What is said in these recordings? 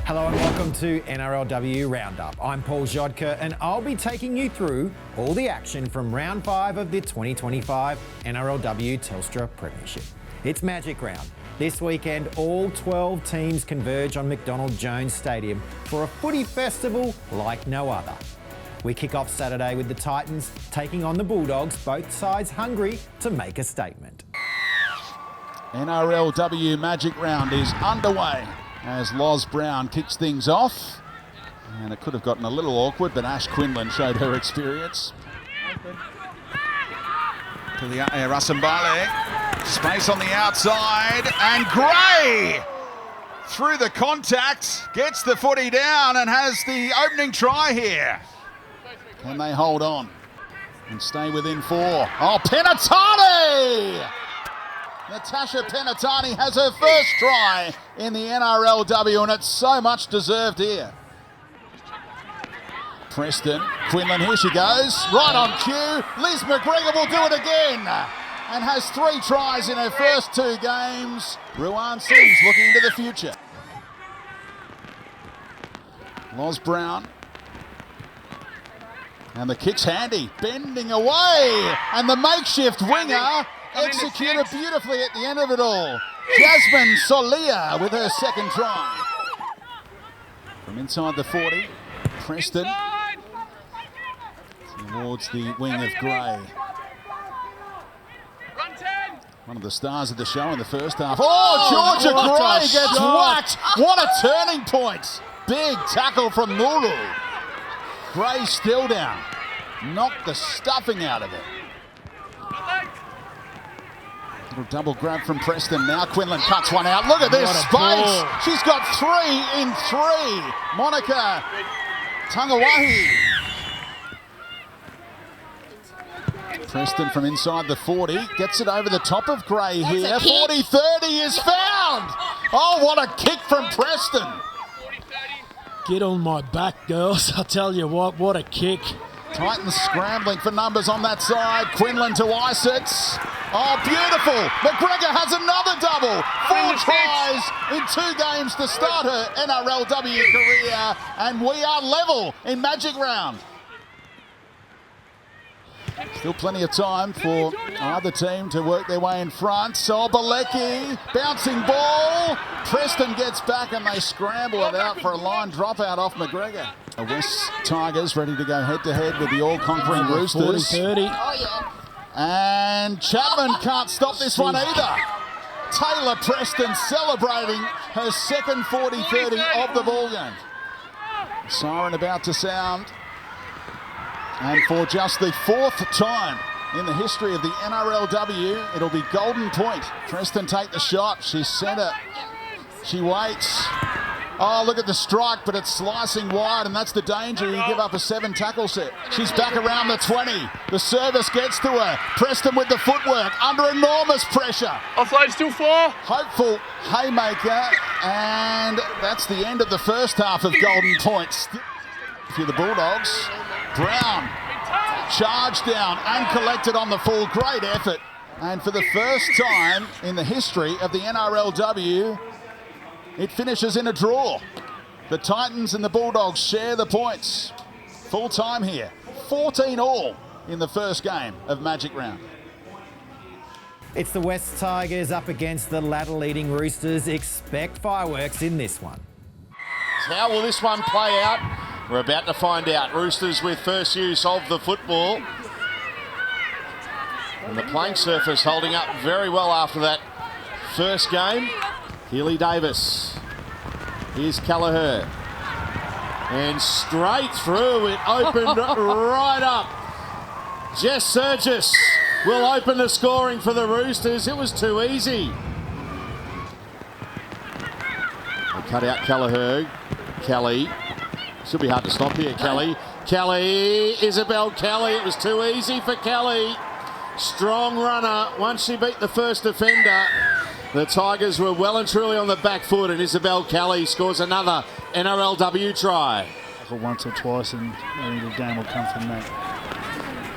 Hello and welcome to NRLW Roundup. I'm Paul Grzadka and I'll be taking you through all the action from round 5 of the 2025 NRLW Telstra Premiership. It's Magic Round. This weekend, all 12 teams converge on McDonald Jones Stadium for a footy festival like no other. We kick off Saturday with the Titans taking on the Bulldogs, both sides hungry to make a statement. NRLW Magic Round is underway as Loz Brown kicks things off. And it could have gotten a little awkward, but Ash Quinlan showed her experience. To the Rasambale, space on the outside, and Gray through the contact, gets the footy down and has the opening try here. Can they hold on and stay within 4? Oh, Penatani! Natasha Penatani has her first try in the NRLW, and it's so much deserved here. Preston, Quinlan, here she goes, right on cue. Liz McGregor will do it again and has 3 tries in her first 2 games. Ruan Sims looking into the future. Loz Brown. And the kick's handy, bending away, and the makeshift winger executed beautifully at the end of it all. Jasmine Solia with her second try. From inside the 40, Preston towards the wing of Gray. One of the stars of the show in the first half. Oh, Georgia Gray gets whacked. What a turning point. Big tackle from Nuru. Gray still down. Knocked the stuffing out of it. Little double grab from Preston. Now Quinlan cuts one out. Look at this space. She's got 3 in 3. Monica Tangawahi. Preston from inside the 40. Gets it over the top of Gray here. 40-30 is found. Oh, what a kick from Preston. Get on my back, girls. I tell you what a kick. Titans scrambling for numbers on that side. Quinlan to Isett. Oh, beautiful. McGregor has another double. 4 tries in 2 games to start her NRLW career. And we are level in Magic Round. Still plenty of time for either team to work their way in front. So Balecki, bouncing ball. Preston gets back and they scramble it out for a line dropout off McGregor. The West Tigers ready to go head-to-head with the all-conquering Roosters. 40-30. Oh, yeah. And Chapman can't stop this one either. Taylor Preston celebrating her second 40-30 of the ball game. Siren about to sound. And for just the 4th time in the history of the NRLW, it'll be golden point. Preston take the shot. She's centre. She waits. Oh, look at the strike, but it's slicing wide, and that's the danger. You give up a 7 tackle set. She's back around the 20. The service gets to her. Preston with the footwork, under enormous pressure. Offload still 4. Hopeful haymaker, and that's the end of the first half of golden points. For the Bulldogs, Brown charged down and collected on the full. Great effort. And for the first time in the history of the NRLW, it finishes in a draw. The Titans and the Bulldogs share the points. Full time here. 14 all in the first game of Magic Round. It's the West Tigers up against the ladder-leading Roosters. Expect fireworks in this one. How will this one play out? We're about to find out. Roosters with first use of the football. And the playing surface holding up very well after that first game. Healy Davis. Here's Kelleher. And straight through, it opened right up. Jess Surgis will open the scoring for the Roosters. It was too easy. They cut out Kelleher. Kelly. Should be hard to stop here, Kelly. Kelly, Isabel Kelly. It was too easy for Kelly. Strong runner. Once she beat the first defender, the Tigers were well and truly on the back foot, and Isabel Kelly scores another NRLW try. Once or twice, and maybe the game will come from that.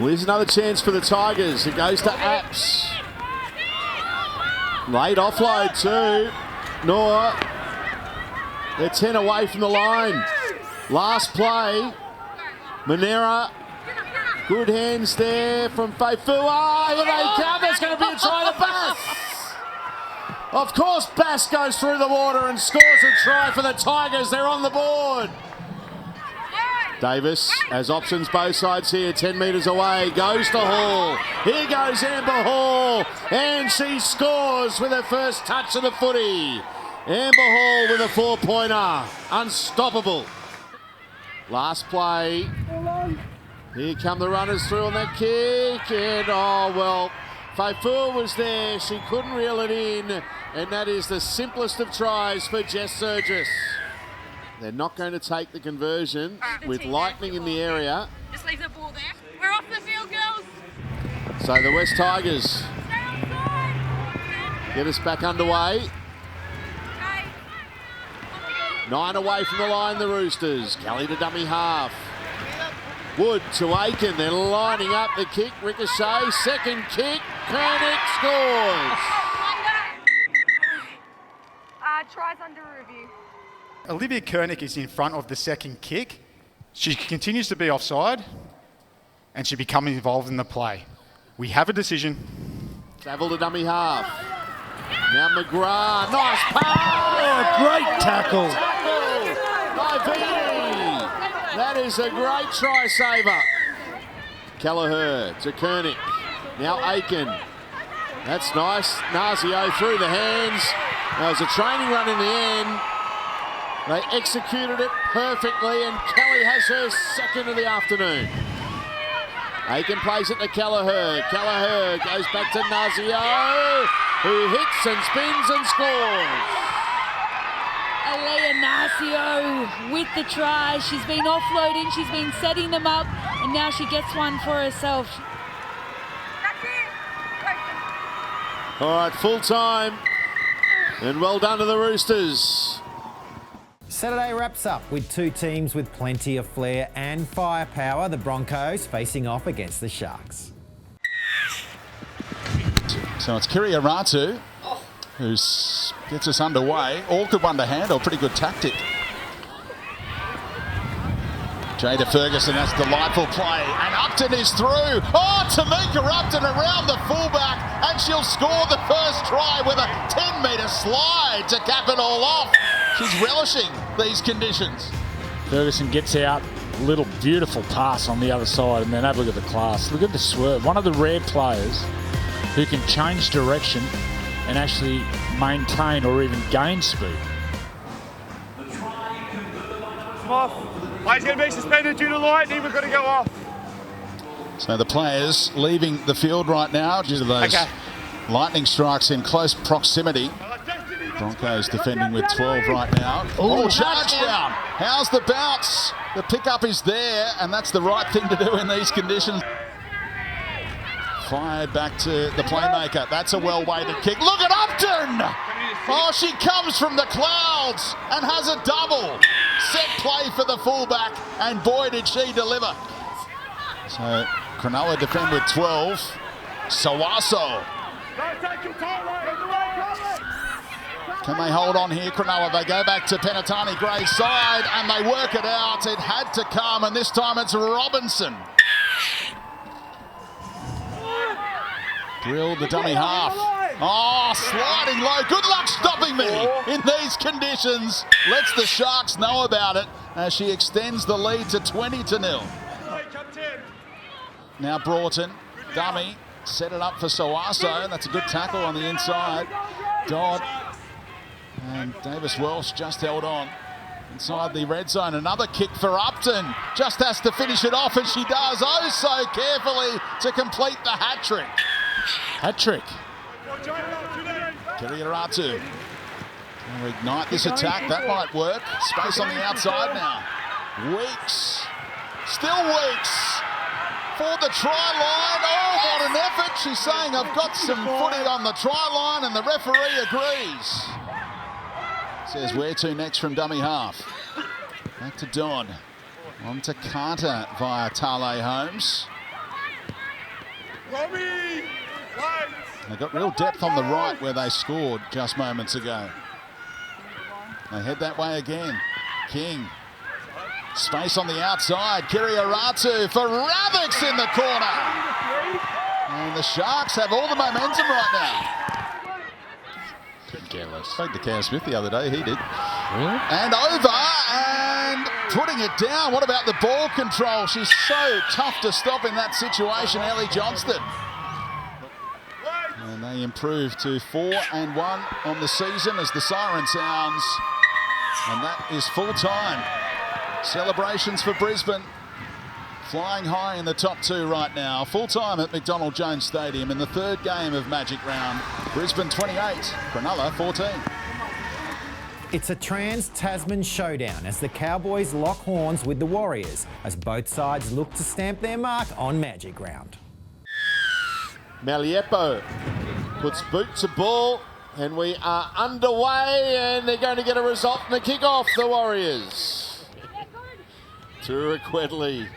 Well, here's another chance for the Tigers. It goes to Apps. Late offload too. Noor They're 10 away from the line. Last play. Monera. Good hands there from Faifua. Here they come. There's going to be a try to Bass. Of course, Bass goes through the water and scores a try for the Tigers. They're on the board. Davis has options both sides here, 10 metres away, goes to Hall. Here goes Amber Hall, and she scores with her first touch of the footy. Amber Hall with a 4-pointer, unstoppable. Last play, here come the runners through on that kick, and oh well, Faifua was there, she couldn't reel it in, and that is the simplest of tries for Jess Surgis. They're not going to take the conversion with lightning in the area. Just leave the ball there. We're off the field, girls. So the West Tigers get us back underway. 9 away from the line, the Roosters. Kelly to dummy half. Wood to Aiken. They're lining up the kick. Ricochet. Second kick. Koenig scores. Tries under review. Olivia Koenig is in front of the second kick. She continues to be offside and she becomes involved in the play. We have a decision. Travel to dummy half. Now McGrath. Nice pass. Oh, great tackle. By Beattie. That is a great try saver. Kelleher to Koenig. Now Aiken. That's nice. Nazio through the hands. There was a training run in the end. They executed it perfectly, and Kelly has her second of the afternoon. Aiken plays it to Kelleher. Kelleher goes back to Nazio, who hits and spins and scores. Alea Nazio with the try. She's been offloading, she's been setting them up, and now she gets one for herself. All right, full time, and well done to the Roosters. Saturday wraps up with two teams with plenty of flair and firepower. The Broncos facing off against the Sharks. So it's Kiriaratu who gets us underway. Awkward one to handle, pretty good tactic. Jada Ferguson has a delightful play, and Upton is through. Oh, Tamika Upton around the fullback, and she'll score the first try with a 10-metre slide to cap it all off. She's relishing these conditions. Ferguson gets out, little beautiful pass on the other side, and then have a look at the class. Look at the swerve. One of the rare players who can change direction and actually maintain or even gain speed. Off. He's going to be suspended due to lightning. We've got to go off. So the players leaving the field right now due to those lightning strikes in close proximity. Broncos defending with 12 right now. Oh, charge down. How's the bounce? The pickup is there, and that's the right thing to do in these conditions. Fired back to the playmaker. That's a well-weighted kick. Look at Upton! Oh, she comes from the clouds and has a double. Set play for the fullback, and boy, did she deliver. So, Cronulla defend with 12. Sawaso. Can they hold on here, Cronulla? They go back to Penatani Gray's side, and they work it out. It had to come, and this time it's Robinson. Drilled the dummy half. Oh, sliding low. Good luck stopping me in these conditions. Lets the Sharks know about it as she extends the lead to 20-0. Now Broughton, dummy, set it up for Sawaso. That's a good tackle on the inside. Dodd and Davis Welsh just held on inside the red zone. Another kick for Upton. Just has to finish it off, and she does oh so carefully to complete the hat trick. Hat trick. Kiriaratu. We'll ignite this attack. That might work. Space on the outside now. Weeks. Still Weeks. For the try line. Oh, what an effort. She's saying, I've got some footy on the try line, and the referee agrees. Says, where to next from dummy half? Back to Don. On to Carter via Tale Holmes. They got real depth on the right where they scored just moments ago. They head that way again. King. Space on the outside. Kiriaratu for Ravix in the corner. And the Sharks have all the momentum right now. Couldn't care less. Spoke to Cam Smith the other day. He did. Really? And over and putting it down. What about the ball control? She's so tough to stop in that situation, Ellie Johnston. And they improve to 4-1 on the season as the siren sounds. And that is full time. Celebrations for Brisbane. Flying high in the top two right now. Full time at McDonald Jones Stadium in the third game of Magic Round. Brisbane 28, Cronulla 14. It's a trans-Tasman showdown as the Cowboys lock horns with the Warriors as both sides look to stamp their mark on Magic Round. Maliepo puts boot to ball, and we are underway, and they're going to get a result in the kick-off, the Warriors. Tura Quedley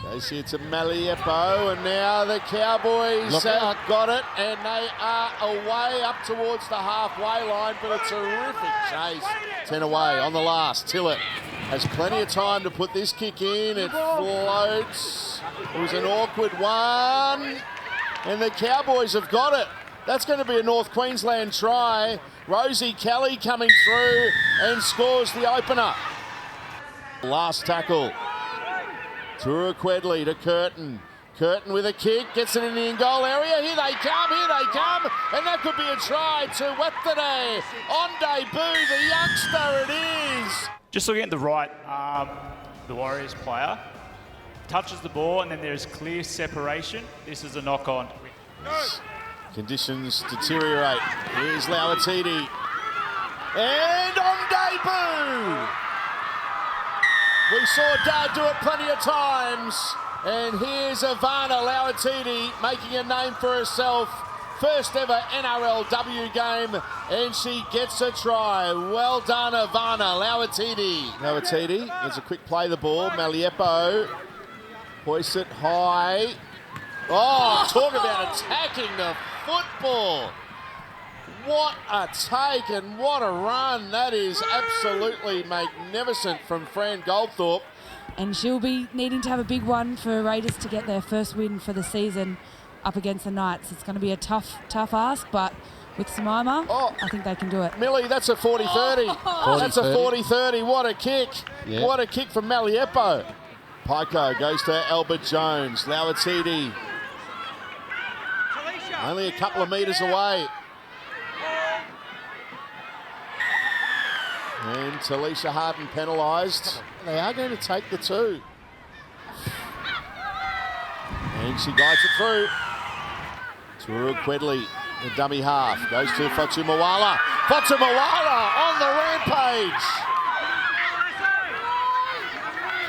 goes here to Maliepo, and now the Cowboys have got it, and they are away up towards the halfway line, but a terrific chase. 10 away on the last. Tillett has plenty of time to put this kick in. It floats. It was an awkward one, and the Cowboys have got it. That's going to be a North Queensland try. Rosie Kelly coming through and scores the opener. Last tackle. Tura Quedley to Curtin. Curtin with a kick, gets it in the in-goal area. Here they come, and that could be a try to Wetherday. On debut, the youngster it is. Just looking at the right, the Warriors player touches the ball, and then there's clear separation. This is a knock-on. Conditions deteriorate. Here's Lauatiti. And on debut! We saw Dad do it plenty of times. And here's Ivana Lauatiti making a name for herself. First ever NRLW game, and she gets a try. Well done, Ivana Lauatiti. Lauatiti gets a quick play the ball. Maliepo hoists it high. Oh, talk about attacking the football. What a take and what a run. That is absolutely magnificent from Fran Goldthorpe. And she'll be needing to have a big one for Raiders to get their first win for the season up against the Knights. It's going to be a tough ask, but with Samaima, I think they can do it. Millie, that's a 40-30. That's a 40-30. What a kick. Yeah. What a kick from Maliepo. Pico goes to Albert Jones. Lauatiti only a couple of metres away. And Talisha Harden penalised. They are going to take the two. And she guides it through. Tura Quedley, the dummy half, goes to Fatumawala. Fatumawala on the rampage.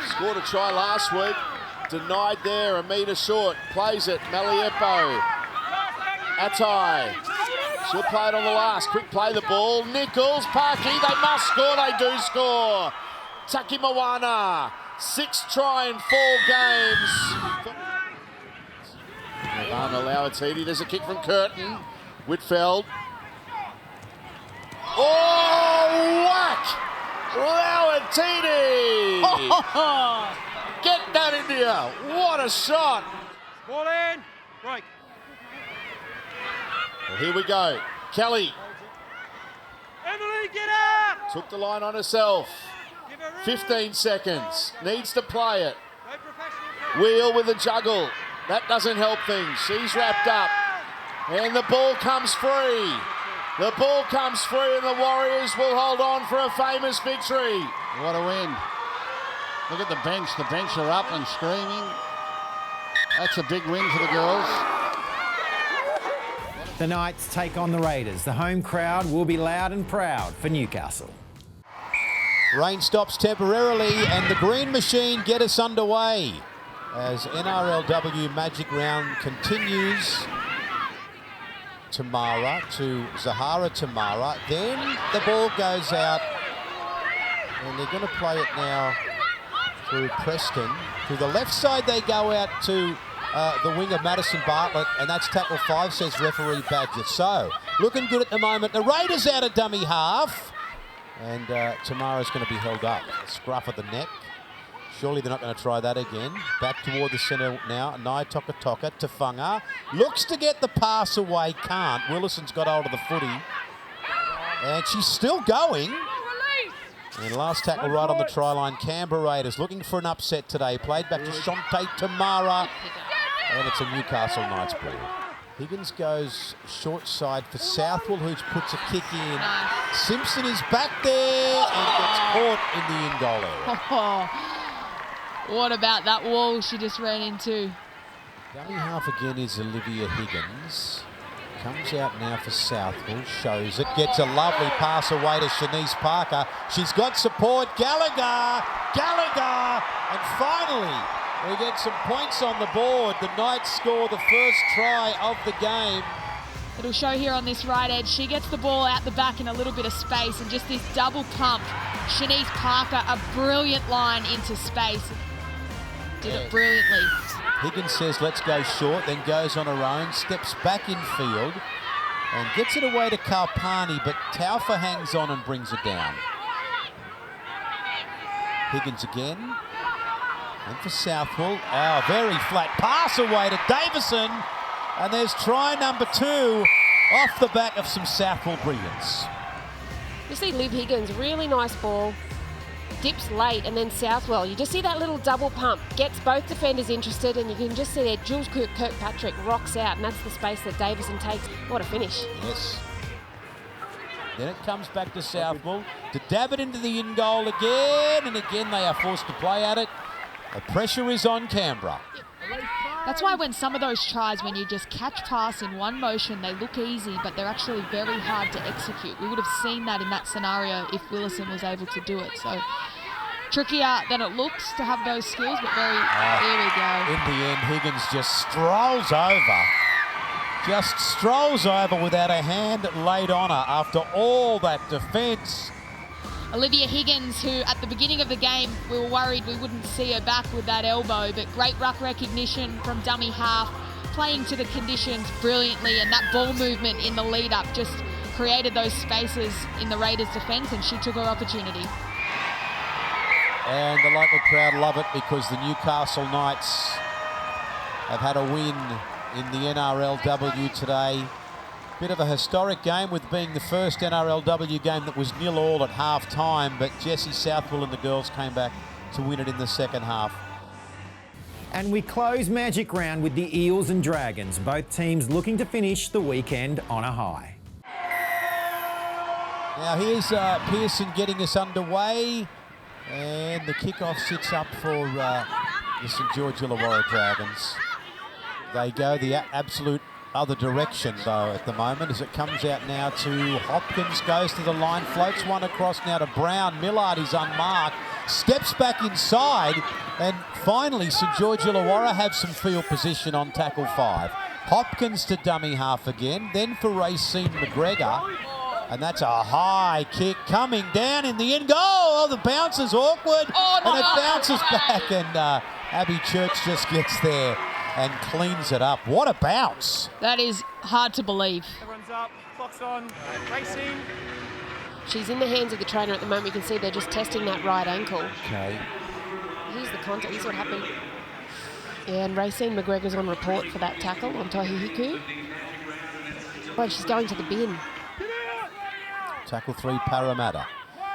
Scored a try last week. Denied there, a metre short. Plays it, Maliepo. Atai. She'll play it on the last. Quick play the ball. Nichols, Parky, they must score. They do score. Taki Moana, 6th try in 4 games. Ivana Lauatiti, there's a kick from Curtin. Whitfeld. Oh, whack! Lauatiti! Get that into you. What a shot. Ball in. Break. Well, here we go. Kelly. Emily, get out! Took the line on herself. 15 seconds. Needs to play it. Wheel with a juggle. That doesn't help things. She's wrapped up. And the ball comes free. The ball comes free, and the Warriors will hold on for a famous victory. What a win. Look at the bench. The bench are up and screaming. That's a big win for the girls. The Knights take on the Raiders. The home crowd will be loud and proud for Newcastle. Rain stops temporarily and the green machine get us underway as NRLW Magic Round continues. Tamara to Zahara Tamara. Then the ball goes out and they're going to play it now through Preston. To the left side they go out to the winger Madison Bartlett, and that's tackle 5, says referee Badger. So, looking good at the moment. The Raiders out of dummy half. And Tamara's going to be held up. Scruff of the neck. Surely they're not going to try that again. Back toward the centre now. Nai Toka Tafanga. Looks to get the pass away. Can't. Willison's got hold of the footy. And she's still going. And last tackle right on the try line. Canberra Raiders looking for an upset today. Played back to Shante Tamara. And it's a Newcastle Knights ball. Higgins goes short side for Southwell, who puts a kick in. Simpson is back there and gets caught in the in-goal area. What about that wall she just ran into? Dummy half again is Olivia Higgins. Comes out now for Southwell, shows it, gets a lovely pass away to Shanice Parker. She's got support, Gallagher, and finally we get some points on the board. The Knights score the first try of the game. It'll show here on this right edge. She gets the ball out the back in a little bit of space and just this double pump. Shanice Parker, a brilliant line into space. Did it brilliantly. Higgins says, let's go short, then goes on her own, steps back in field and gets it away to Kalpani, but Taufa hangs on and brings it down. Higgins again. And for Southwell, very flat pass away to Davison. And there's try number 2 off the back of some Southwell brilliance. You see Liv Higgins, really nice ball. Dips late, and then Southwell. You just see that little double pump. Gets both defenders interested, and you can just see there Jules Kirkpatrick rocks out, and that's the space that Davison takes. What a finish. Yes. Then it comes back to Southwell to dab it into the in-goal again, and again they are forced to play at it. The pressure is on Canberra. That's why when some of those tries, when you just catch pass in one motion, they look easy, but they're actually very hard to execute. We would have seen that in that scenario if Willison was able to do it. So trickier than it looks to have those skills, but very, there we go. In the end, Higgins just strolls over without a hand laid on her after all that defence. Olivia Higgins, who at the beginning of the game we were worried we wouldn't see her back with that elbow, but great ruck recognition from dummy half, playing to the conditions brilliantly, and that ball movement in the lead up just created those spaces in the Raiders' defence, and she took her opportunity. And the local crowd love it because the Newcastle Knights have had a win in the NRLW today. Bit of a historic game with being the first NRLW game that was 0-0 at half-time, but Jessie Southwell and the girls came back to win it in the second half. And we close Magic Round with the Eels and Dragons, both teams looking to finish the weekend on a high. Now here's Pearson getting us underway, and the kickoff sits up for the St George Illawarra Dragons. They go the absolute other direction though at the moment as it comes out now to Hopkins, goes to the line, floats one across now to Brown. Millard is unmarked, steps back inside, and finally St George Illawarra have some field position on tackle 5. Hopkins to dummy half again, then for Racine McGregor, and that's a high kick coming down in the end goal. Oh, the bounce is awkward, and it bounces back, and Abby Church just gets there and cleans it up. What a bounce. That is hard to believe. Everyone's up, clock's on, Racing. She's in the hands of the trainer at the moment. You can see they're just testing that right ankle. Okay. Here's the contact. Here's what happened. Yeah, and Racine McGregor's on report for that tackle on Tohihiku. Oh, she's going to the bin. Tackle 3, Parramatta.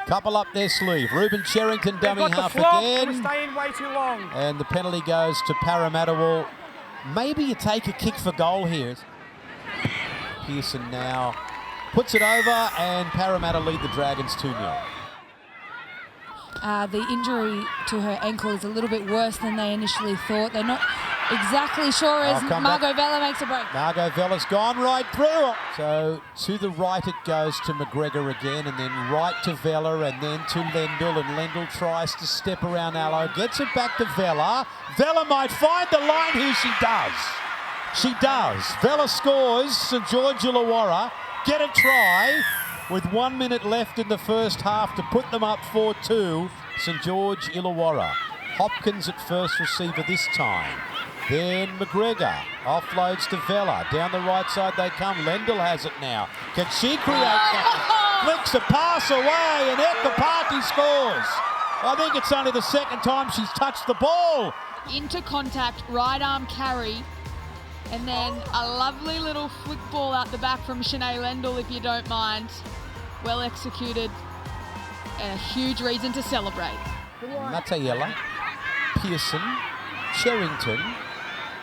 Couple up their sleeve. Ruben Cherrington dummy half again. Stay in way too long. And the penalty goes to Parramatta. Well, maybe you take a kick for goal here. Pearson now puts it over, and Parramatta lead the Dragons 2-0. The injury to her ankle is a little bit worse than they initially thought. They're not exactly sure as Margot Vella makes a break. Margot Vella's gone right through. So to the right it goes to McGregor again, and then right to Vella, and then to Lendl, and Lendl tries to step around Allo, gets it back to Vella. Vella might find the line here. She does. She does. Vella scores. St George Illawarra get a try with 1 minute left in the first half to put them up 4-2. St George Illawarra. Hopkins at first receiver this time. Then McGregor offloads to Vella. Down the right side they come. Lendl has it now. Can she create that? flicks a pass away, and Ekapaki scores. I think it's only the second time she's touched the ball. Into contact, right arm carry, and then a lovely little flick ball out the back from Shanae Lendl, if you don't mind. Well executed, and a huge reason to celebrate. Matayela, Pearson, Sherrington,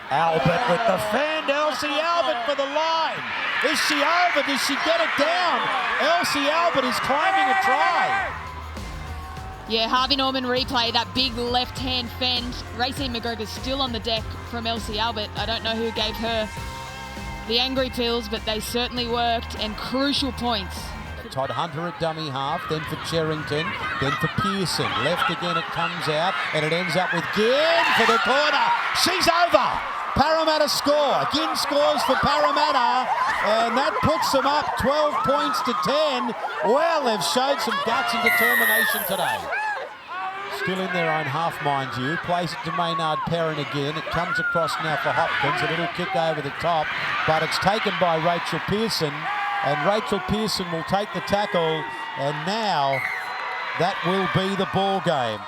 Albert with the fend. Elsie Albert for the line. Is she over? Does she get it down? Elsie Albert is claiming a try. Yeah, Harvey Norman replay, that big left-hand fend. Racine McGregor's still on the deck from Elsie Albert. I don't know who gave her the angry pills, but they certainly worked, and crucial points. Todd Hunter at dummy half, then for Sherrington, then for Pearson. Left again, it comes out, and it ends up with Ginn for the corner. She's over. Parramatta score. Ginn scores for Parramatta, and that puts them up 12 points to 10. Well, they've showed some guts and determination today. Still in their own half, mind you. Plays it to Maynard Perrin again. It comes across now for Hopkins. A little kick over the top, but it's taken by Rachel Pearson. And Rachel Pearson will take the tackle, and now that will be the ball game.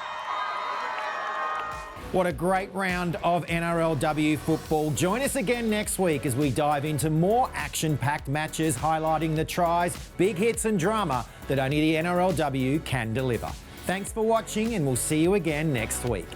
What a great round of NRLW football. Join us again next week as we dive into more action-packed matches, highlighting the tries, big hits and drama that only the NRLW can deliver. Thanks for watching, and we'll see you again next week.